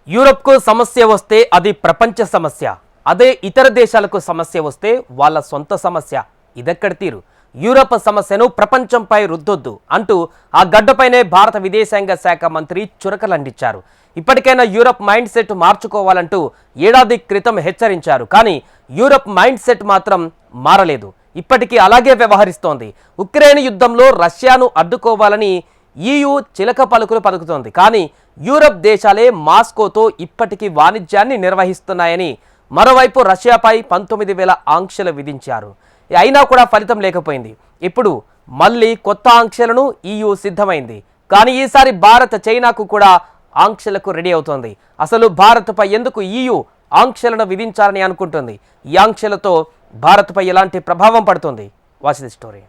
యూరప్కు సమస్య వస్తే అది ప్రపంచ సమస్య. అదే ఇతర దేశాలకు సమస్య వస్తే వాళ్ళ సొంత సమస్య. ఇదెక్కడి తీరు? యూరప్ సమస్యను ప్రపంచంపై రుద్దొద్దు అంటూ ఆ గడ్డపైనే భారత విదేశాంగ శాఖ మంత్రి చురకలంటించారు. ఇప్పటికైనా యూరప్ మైండ్ సెట్ మార్చుకోవాలంటూ ఏడాది క్రితం హెచ్చరించారు. కానీ యూరప్ మైండ్ సెట్ మాత్రం మారలేదు. ఇప్పటికీ అలాగే వ్యవహరిస్తోంది. ఉక్రెయిన్ యుద్ధంలో రష్యాను అడ్డుకోవాలని ఈయూ చిలక పలుకులు పలుకుతోంది. కానీ యూరప్ దేశాలే మాస్కోతో ఇప్పటికీ వాణిజ్యాన్ని నిర్వహిస్తున్నాయని, మరోవైపు రష్యాపై 19,000 ఆంక్షలు విధించారు. అయినా కూడా ఫలితం లేకపోయింది. ఇప్పుడు మళ్ళీ కొత్త ఆంక్షలను ఈయూ సిద్ధమైంది. కానీ ఈసారి భారత్ చైనాకు కూడా ఆంక్షలకు రెడీ అవుతోంది. అసలు భారత్పై ఎందుకు ఈయూ ఆంక్షలను విధించాలని అనుకుంటుంది? ఈ ఆంక్షలతో భారత్పై ఎలాంటి ప్రభావం పడుతుంది? Watch the story.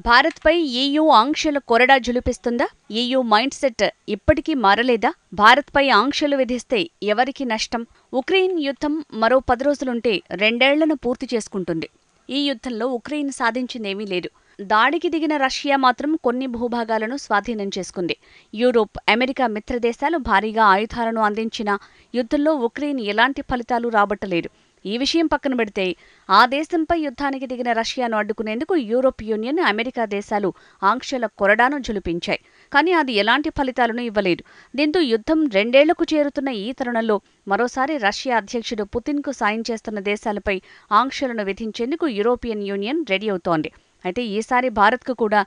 భారత్పై ఈయూ ఆంక్షల కొరడా జులిపిస్తుందా? ఈయూ మైండ్ సెట్ ఇప్పటికీ మారలేదా? భారత్పై ఆంక్షలు విధిస్తే ఎవరికి నష్టం? ఉక్రెయిన్ యుద్ధం మరో 10 రోజులుంటే 2 ఏళ్లను పూర్తి చేసుకుంటుంది. ఈ యుద్ధంలో ఉక్రెయిన్ సాధించిందేమీ లేదు. దాడికి దిగిన రష్యా మాత్రం కొన్ని భూభాగాలను స్వాధీనం చేసుకుంది. యూరోప్, అమెరికా మిత్రదేశాలు భారీగా ఆయుధాలను అందించినా యుద్ధంలో ఉక్రెయిన్ ఎలాంటి ఫలితాలు రాబట్టలేదు. ఈ విషయం పక్కన పెడితే ఆ దేశంపై యుద్ధానికి దిగిన రష్యాను అడ్డుకునేందుకు యూరోప్ యూనియన్, అమెరికా దేశాలు ఆంక్షల కొరడాను జులిపించాయి. కానీ అది ఎలాంటి ఫలితాలను ఇవ్వలేదు. దీంతో యుద్ధం 2 ఏళ్లకు చేరుతున్న ఈ తరుణంలో మరోసారి రష్యా అధ్యక్షుడు పుతిన్కు సాయం చేస్తున్న దేశాలపై ఆంక్షలను విధించేందుకు యూరోపియన్ యూనియన్ రెడీ అవుతోంది. అయితే ఈసారి భారత్కు కూడా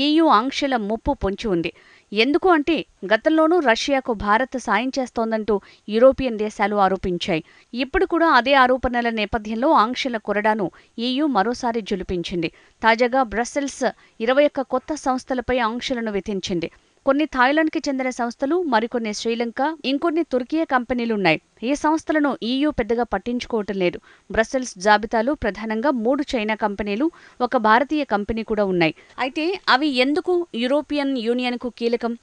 ఈయూ ఆంక్షల ముప్పు పొంచి ఉంది. ఎందుకు అంటే గతంలోనూ రష్యాకు భారత్ సాయం చేస్తోందంటూ యూరోపియన్ దేశాలు ఆరోపించాయి. ఇప్పుడు కూడా అదే ఆరోపణల నేపథ్యంలో ఆంక్షల కొరడాను ఈయూ మరోసారి జులిపించింది. తాజాగా బ్రసెల్స్ 21 కొత్త సంస్థలపై ఆంక్షలను విధించింది. కొన్ని థాయిలాండ్కి చెందిన సంస్థలు, మరికొన్ని శ్రీలంక, ఇంకొన్ని తుర్కీ కంపెనీలున్నాయి. ఈ సంస్థలను ఈయూ పెద్దగా పట్టించుకోవటం లేదు. బ్రసెల్స్ జాబితాలో ప్రధానంగా 3 చైనా కంపెనీలు, 1 భారతీయ కంపెనీ కూడా ఉన్నాయి. అయితే అవి ఎందుకు యూరోపియన్ యూనియన్కు కీలకం?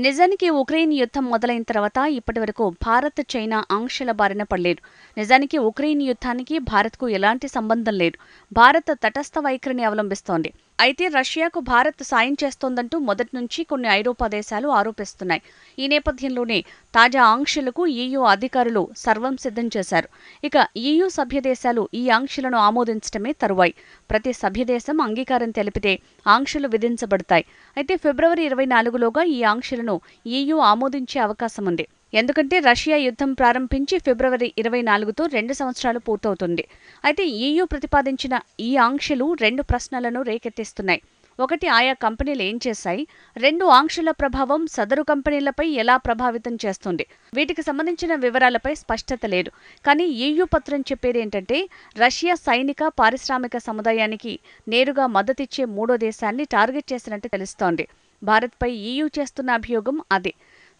నిజానికి ఉక్రెయిన్ యుద్ధం మొదలైన తర్వాత ఇప్పటివరకు భారత్, చైనా ఆంక్షల బారిన పడలేదు. నిజానికి ఉక్రెయిన్ యుద్ధానికి భారత్కు ఎలాంటి సంబంధం లేదు. భారత్ తటస్థ వైఖరిని అవలంబిస్తోంది. అయితే రష్యాకు భారత్ సాయం చేస్తోందంటూ మొదటి నుంచి కొన్ని ఐరోపా దేశాలు ఆరోపిస్తున్నాయి. ఈ నేపథ్యంలోనే తాజా ఆంక్షలకు ఈయూ అధికారులు సర్వం సిద్ధం చేశారు. ఇక ఈయూ సభ్యదేశాలు ఈ ఆంక్షలను ఆమోదించడమే తరువాయి. ప్రతి సభ్యదేశం అంగీకారం తెలిపితే ఆంక్షలు విధించబడతాయి. అయితే ఫిబ్రవరి 24లోగా ఈ ఆంక్షలను ఈయూ ఆమోదించే అవకాశం ఉంది. ఎందుకంటే రష్యా యుద్ధం ప్రారంభించి ఫిబ్రవరి 24తో 2 సంవత్సరాలు పూర్తవుతుంది. అయితే ఈయూ ప్రతిపాదించిన ఈ ఆంక్షలు 2 ప్రశ్నలను రేకెత్తిస్తున్నాయి. ఒకటి, ఆయా కంపెనీలు ఏం చేశాయి? 2, ఆంక్షల ప్రభావం సదరు కంపెనీలపై ఎలా ప్రభావితం చేస్తుంది? వీటికి సంబంధించిన వివరాలపై స్పష్టత లేదు. కానీ ఈయూ పత్రం చెప్పేదేంటంటే రష్యా సైనిక, పారిశ్రామిక సముదాయానికి నేరుగా మద్దతిచ్చే 3వ దేశాన్ని టార్గెట్ చేసినట్టు తెలుస్తోంది. భారత్పై ఈయూ చేస్తున్న అభియోగం అదే.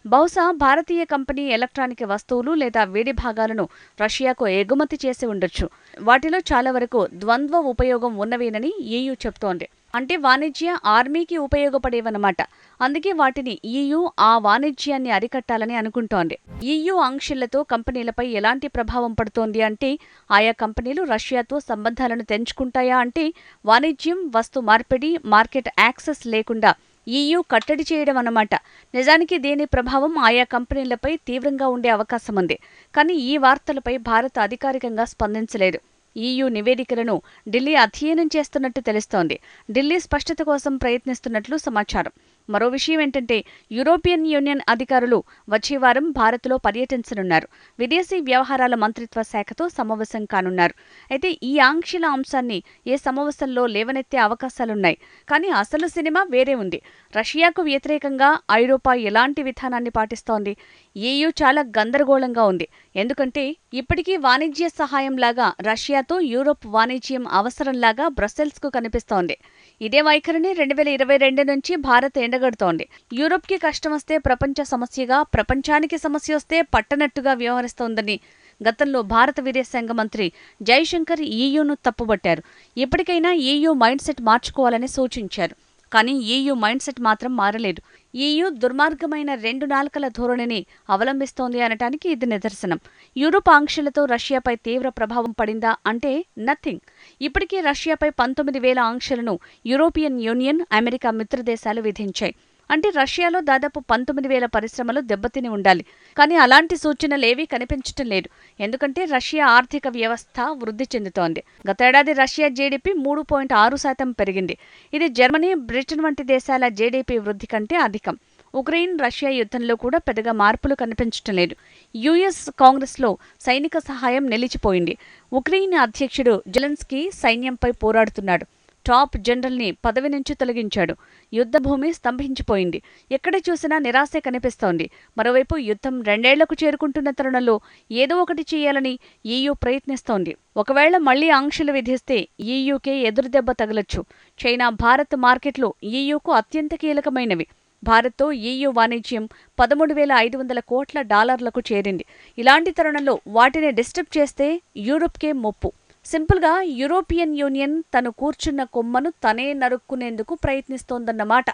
బహుశా భారతీయ కంపెనీ ఎలక్ట్రానిక్ వస్తువులు లేదా వేడి భాగాలను రష్యాకు ఎగుమతి చేసి ఉండొచ్చు. వాటిలో చాలా వరకు ద్వంద్వ ఉపయోగం ఉన్నవేనని ఈయూ చెప్తోంది. అంటే వాణిజ్య, ఆర్మీకి ఉపయోగపడేవన్నమాట. అందుకే వాటిని ఈయూ ఆ వాణిజ్యాన్ని అరికట్టాలని అనుకుంటోంది. ఈయూ ఆంక్షలతో కంపెనీలపై ఎలాంటి ప్రభావం పడుతోంది అంటే ఆయా కంపెనీలు రష్యాతో సంబంధాలను తెంచుకుంటాయా అంటే వాణిజ్యం, వస్తు మార్పిడి, మార్కెట్ యాక్సెస్ లేకుండా ఈయూ కట్టడి చేయడం అన్నమాట. నిజానికి దీని ప్రభావం ఆయా కంపెనీలపై తీవ్రంగా ఉండే అవకాశం ఉంది. కానీ ఈ వార్తలపై భారత్ అధికారికంగా స్పందించలేదు. ఈయూ నివేదికలను ఢిల్లీ అధ్యయనం చేస్తున్నట్టు తెలుస్తోంది. ఢిల్లీ స్పష్టత కోసం ప్రయత్నిస్తున్నట్లు సమాచారం. మరో విషయం ఏంటంటే యూరోపియన్ యూనియన్ అధికారులు వచ్చే వారం భారత్లో పర్యటించనున్నారు. విదేశీ వ్యవహారాల మంత్రిత్వ శాఖతో సమావేశం కానున్నారు. అయితే ఈ ఆంక్షల అంశాన్ని ఏ సమావేశంలో లేవనెత్తే అవకాశాలున్నాయి. కానీ అసలు సినిమా వేరే ఉంది. రష్యాకు వ్యతిరేకంగా ఐరోపా ఎలాంటి విధానాన్ని పాటిస్తోంది? ఈయూ చాలా గందరగోళంగా ఉంది. ఎందుకంటే ఇప్పటికీ వాణిజ్య సహాయంలాగా రష్యాతో యూరోప్ వాణిజ్యం అవసరంలాగా బ్రసెల్స్కు కనిపిస్తోంది. ఇదే వైఖరిని 2022 నుంచి భారత్ ఎండగడుతోంది. యూరోప్కి కష్టం వస్తే ప్రపంచ సమస్యగా, ప్రపంచానికి సమస్య వస్తే పట్టనట్టుగా వ్యవహరిస్తోందని గతంలో భారత విదేశాంగ మంత్రి జైశంకర్ ఈయూను తప్పుబట్టారు. ఇప్పటికైనా ఈయూ మైండ్ సెట్ మార్చుకోవాలని సూచించారు. కానీ ఈయూ మైండ్ సెట్ మాత్రం మారలేదు. ఈయూ దుర్మార్గమైన 2 నాలుకల ధోరణిని అవలంబిస్తోంది అనటానికి ఇది నిదర్శనం. యూరోప్ ఆంక్షలతో రష్యాపై తీవ్ర ప్రభావం పడిందా అంటే నథింగ్. ఇప్పటికీ రష్యాపై 19,000 ఆంక్షలను యూరోపియన్ యూనియన్, అమెరికా మిత్రదేశాలు విధించాయి. అంటే రష్యాలో దాదాపు 19,000 పరిశ్రమలు దెబ్బతిని ఉండాలి. కానీ అలాంటి సూచనలేవీ కనిపించటం లేదు. ఎందుకంటే రష్యా ఆర్థిక వ్యవస్థ వృద్ధి చెందుతోంది. గతేడాది రష్యా జీడీపీ 3.6% పెరిగింది. ఇది జర్మనీ, బ్రిటన్ వంటి దేశాల జీడీపీ వృద్ధి కంటే అధికం. ఉక్రెయిన్ రష్యా యుద్ధంలో కూడా పెద్దగా మార్పులు కనిపించటం లేదు. యుఎస్ కాంగ్రెస్లో సైనిక సహాయం నిలిచిపోయింది. ఉక్రెయిన్ అధ్యక్షుడు జెలెన్స్కీ సైన్యంపై పోరాడుతున్నాడు. టాప్ జనరల్ని పదవి నుంచి తొలగించాడు. యుద్ధభూమి స్తంభించిపోయింది. ఎక్కడ చూసినా నిరాశే కనిపిస్తోంది. మరోవైపు యుద్ధం 2 ఏళ్లకు చేరుకుంటున్న తరుణంలో ఏదో ఒకటి చేయాలని ఈయూ ప్రయత్నిస్తోంది. ఒకవేళ మళ్లీ ఆంక్షలు విధిస్తే ఈయూకే ఎదురుదెబ్బ తగలొచ్చు. చైనా, భారత్ మార్కెట్లు ఈయూకు అత్యంత కీలకమైనవి. భారత్తో ఈయూ వాణిజ్యం $13,500 కోట్ల చేరింది. ఇలాంటి తరుణంలో వాటిని డిస్టర్బ్ చేస్తే యూరప్కే ముప్పు. సింపుల్గా యూరోపియన్ యూనియన్ తను కూర్చున్న కొమ్మను తనే నరుక్కునేందుకు ప్రయత్నిస్తోందన్నమాట.